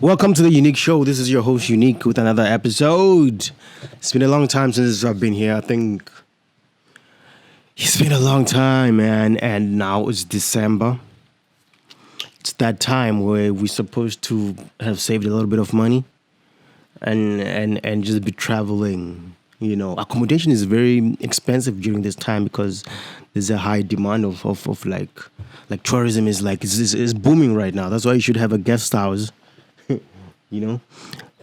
Welcome to the Unique Show. This is your host, Unique, with another episode. It's been a long time since I've been here. I think it's been a long time, man. And now it's December. It's that time where we're supposed to have saved a little bit of money and just be traveling. You know, accommodation is very expensive during this time because there's a high demand of like tourism is booming right now. That's why you should have a guest house. You know,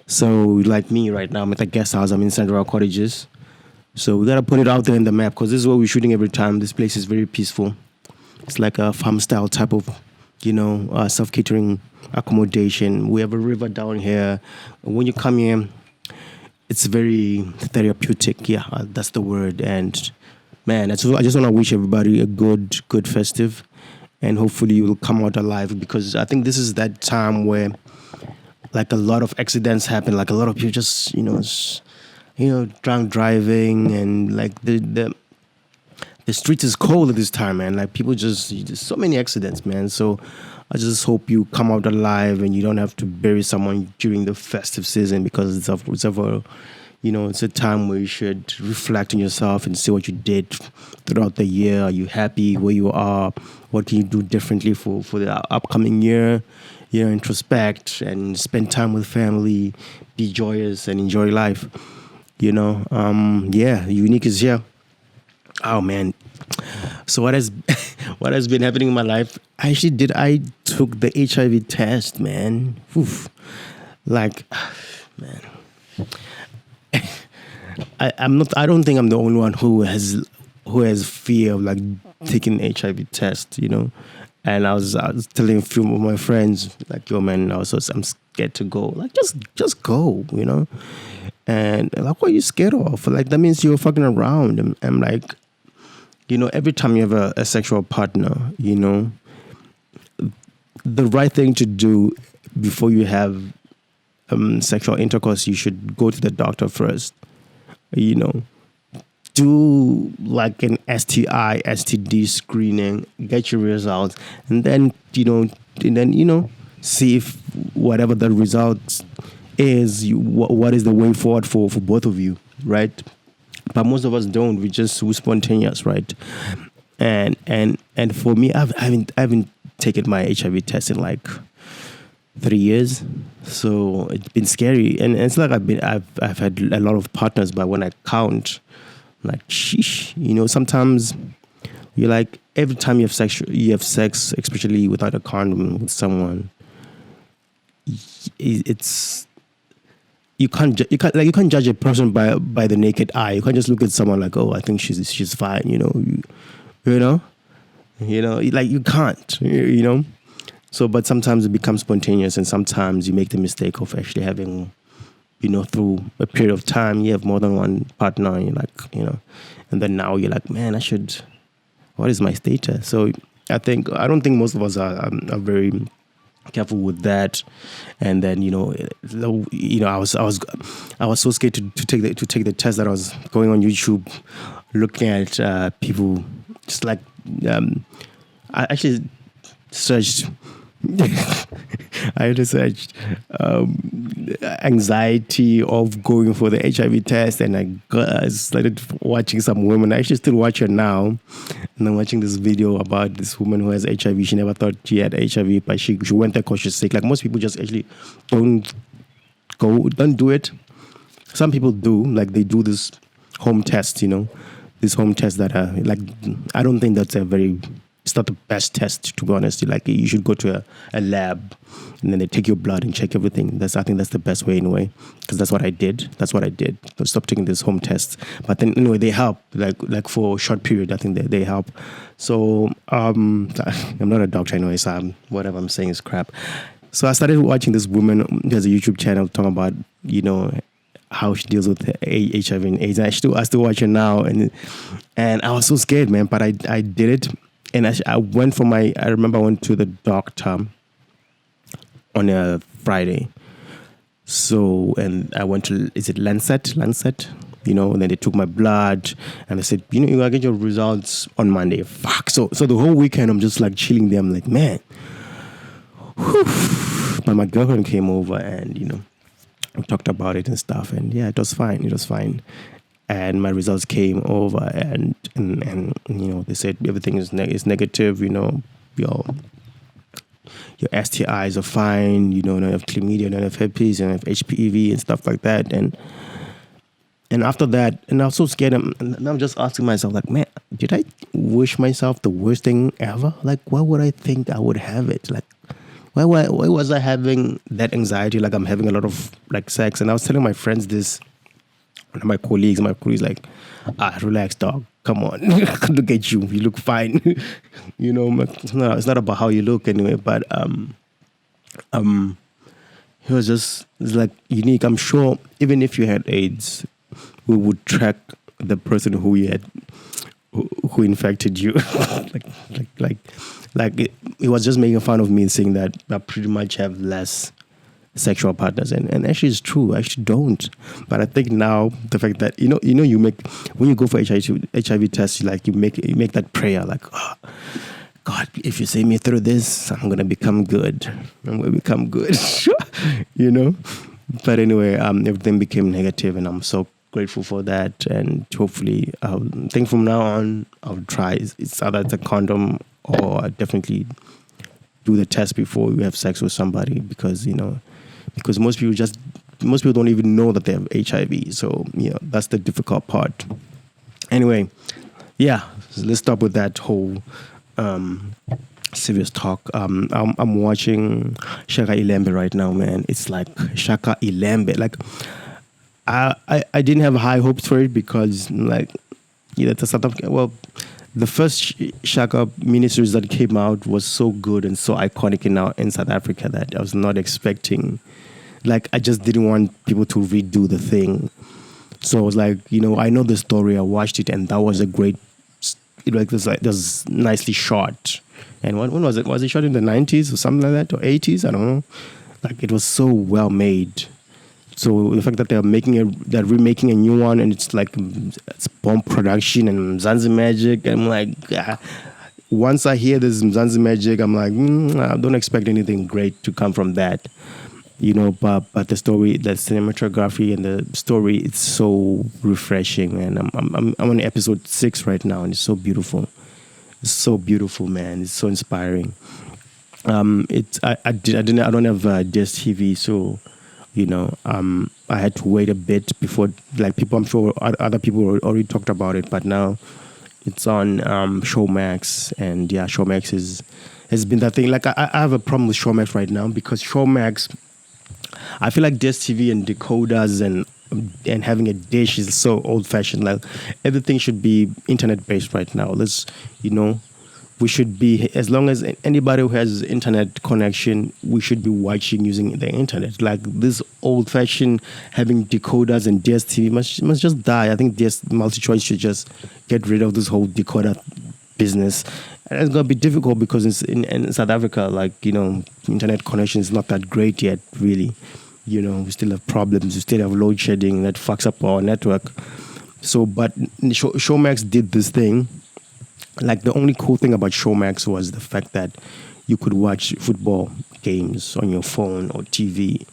so like me right now, I'm at the guest house. I'm in Central Cottages, so we gotta put it out there in the map because this is what we're shooting every time. This place is very peaceful. It's like a farm style type of, self catering accommodation. We have a river down here. When you come here, it's very therapeutic. Yeah, that's the word. And man, I just want to wish everybody a good festive, and hopefully you will come out alive because I think this is that time where, like, a lot of accidents happen. Like a lot of people just, drunk driving, and like the street is cold at this time, man. Like people there's so many accidents, man. So I just hope you come out alive and you don't have to bury someone during the festive season because it's a time where you should reflect on yourself and see what you did throughout the year. Are you happy where you are? What can you do differently for the upcoming year? Introspect and spend time with family, be joyous and enjoy life. Unique is here. Oh man. So what has been happening in my life? I took the HIV test, man. Oof. Like, man. I don't think I'm the only one who has fear of like taking HIV test, And I was telling a few of my friends, like, yo, man, I'm scared to go. Like, just go, And like, what are you scared of? Like, that means you're fucking around. And I'm like, every time you have a sexual partner, the right thing to do before you have sexual intercourse, you should go to the doctor first, do like an STI, STD screening, get your results, and then see if whatever the results is, what is the way forward for both of you, right? But most of us don't. We're spontaneous, right? And for me, I haven't taken my HIV test in like 3 years, so it's been scary, and it's like I've had a lot of partners, but when I count, like, sheesh, sometimes you're like, every time you have sex, especially without a condom with someone, it's you can't judge a person by the naked eye. You can't just look at someone like, oh, I think she's fine, like you can't, So, but sometimes it becomes spontaneous, and sometimes you make the mistake of actually having, through a period of time, you have more than one partner, and you're like, and then now you're like, man, what is my status? So I don't think most of us are very careful with that. And then, I was so scared to take the test that I was going on YouTube, looking at people just like, I actually searched, anxiety of going for the HIV test, and I started watching some women. I actually still watch her now, and I'm watching this video about this woman who has HIV. She never thought she had HIV, but she went there because she's sick. Like, most people just actually don't do it. Some people do, like they do this home test, this home test that are like, I don't think that's it's not the best test, to be honest. Like, you should go to a lab, and then they take your blood and check everything. I think that's the best way, anyway, because that's what I did. Stop taking this home test. But then, anyway, they help, like for a short period. I think they help. So I'm not a doctor, anyway, so whatever I'm saying is crap. So I started watching this woman who has a YouTube channel talking about, how she deals with HIV and AIDS. I still watch her now, and I was so scared, man. But I did it. And I remember I went to the doctor on a Friday. So, and I went to, is it Lancet? And then they took my blood, and they said, you gotta get your results on Monday. Fuck. So the whole weekend I'm just like chilling there. I'm like, man, whew. But my girlfriend came over and, we talked about it and stuff. And yeah, it was fine. It was fine. And my results came over and they said everything is negative, your your STIs are fine, don't have chlamydia, don't have herpes, don't have HPV and stuff like that. And after that, and I was so scared. And I'm just asking myself, like, man, did I wish myself the worst thing ever? Like, why would I think I would have it? Like, why was I having that anxiety? Like, I'm having a lot of like sex. And I was telling my friends this, one of my colleagues, like, relax, dog. Come on, look at you. You look fine. It's not about how you look anyway. But it's like unique. I'm sure even if you had AIDS, we would track the person who infected you. He was just making fun of me, saying that I pretty much have less sexual partners, and actually it's true. I actually don't. But I think now the fact that you make, when you go for HIV tests, you make that prayer, like, oh, God, if you see me through this, I'm gonna become good. But anyway, everything became negative, and I'm so grateful for that. And hopefully, I think from now on, I'll try. It's either it's a condom, or I definitely do the test before you have sex with somebody, because most people don't even know that they have HIV. So that's the difficult part. Anyway, yeah, so let's stop with that whole serious talk. I'm watching Shaka Ilembe right now, man. It's like Shaka Ilembe. Like, I didn't have high hopes for it because, like, it's a sort of, well, the first Shaka miniseries that came out was so good and so iconic in South Africa that I was not expecting. Like, I just didn't want people to redo the thing. So I was like, I know the story. I watched it, and that was a great, it was nicely shot. And when was it? Was it shot in the 90s or something like that, or 80s? I don't know. Like, it was so well made. So the fact that they're remaking a new one, and it's like, it's bomb production and Mzansi Magic, I'm like, once I hear this Mzansi Magic, I'm like, I don't expect anything great to come from that. But the story, the cinematography and the story, it's so refreshing. And I'm on episode 6 right now, and it's so beautiful. It's so beautiful, man. It's so inspiring. I don't have DSTV, so I had to wait a bit before, like, people, I'm sure other people already talked about it, but now it's on Showmax, and yeah, Showmax has been that thing. Like, I have a problem with Showmax right now, because Showmax, I feel like DSTV and decoders and having a dish is so old-fashioned. Like, everything should be internet-based right now. We should be, as long as anybody who has internet connection, we should be watching using the internet. Like, this old-fashioned having decoders and DSTV must just die. I think MultiChoice should just get rid of this whole decoder business. And it's going to be difficult because in South Africa, like, internet connection is not that great yet, really. We still have problems. We still have load shedding that fucks up our network. So, but Showmax did this thing. Like, the only cool thing about Showmax was the fact that you could watch football games on your phone or TV,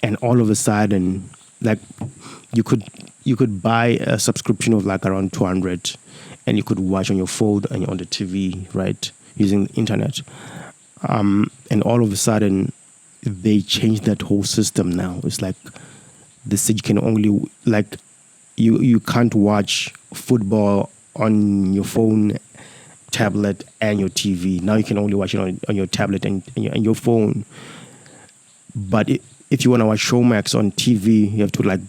and all of a sudden, like, you could buy a subscription of like around 200, and you could watch on your phone and on the TV, right, using the internet. And all of a sudden, they changed that whole system now. It's like you can only, like, you can't watch football on your phone, tablet, and your TV. Now you can only watch it on your tablet and your phone. But if you want to watch Showmax on TV, you have to, like,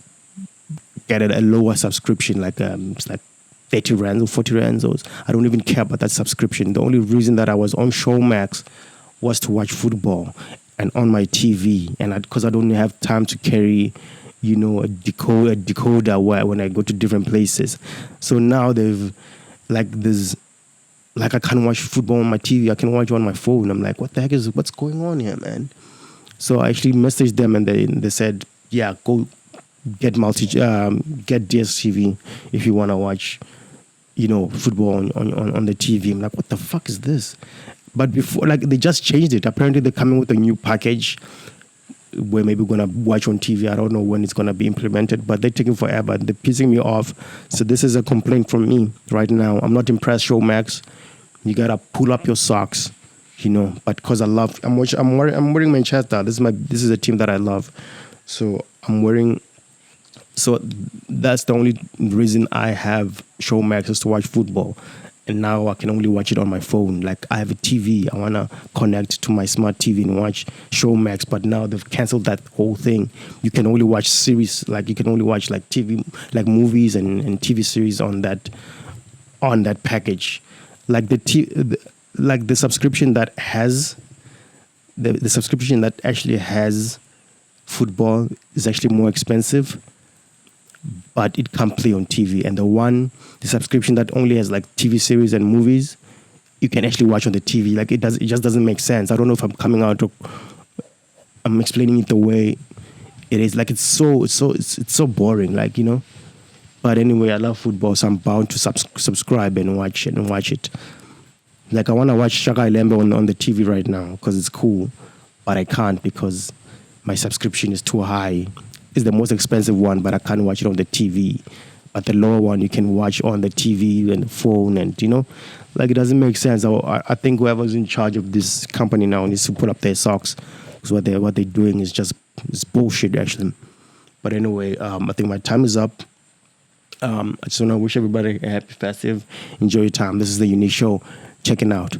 get a lower subscription, like it's like 30 rands or 40 rands. I don't even care about that subscription. The only reason that I was on Showmax was to watch football and on my TV, and because I don't have time to carry, a decoder when I go to different places. So now they've, like, this, like, I can't watch football on my TV. I can watch it on my phone. I'm like, what's going on here, man? So I actually messaged them, and they said, yeah, go get DSTV if you want to watch, football on the TV. I'm like, what the fuck is this? But before, like, they just changed it. Apparently, they're coming with a new package where maybe we're gonna watch on TV. I don't know when it's gonna be implemented, but they're taking forever. They're pissing me off. So this is a complaint from me right now. I'm not impressed, Showmax. You gotta pull up your socks, But because I'm wearing Manchester. This is a team that I love, so I'm wearing. So that's the only reason I have Showmax is to watch football. And now I can only watch it on my phone. Like, I have a TV. I want to connect to my smart TV and watch Showmax. But now they've canceled that whole thing. You can only watch series. Like, you can only watch like TV, like movies and TV series on that package. Like the subscription that has the subscription that actually has football is actually more expensive, but it can't play on TV. And the subscription that only has like TV series and movies, you can actually watch on the TV. Like, it just doesn't make sense. I don't know if I'm explaining it the way it is. Like, it's so boring. Like, But anyway, I love football, so I'm bound to subscribe and watch it. Like, I want to watch Shaka Ilembe on the TV right now because it's cool, but I can't because my subscription is too high. It's the most expensive one, but I can't watch it on the TV. But the lower one, you can watch on the TV and the phone, and like, it doesn't make sense. I think whoever's in charge of this company now needs to pull up their socks, because what they're doing is just bullshit, actually. But anyway, I think my time is up. I just want to wish everybody a happy festive. Enjoy your time. This is the Unique Show. Checking out.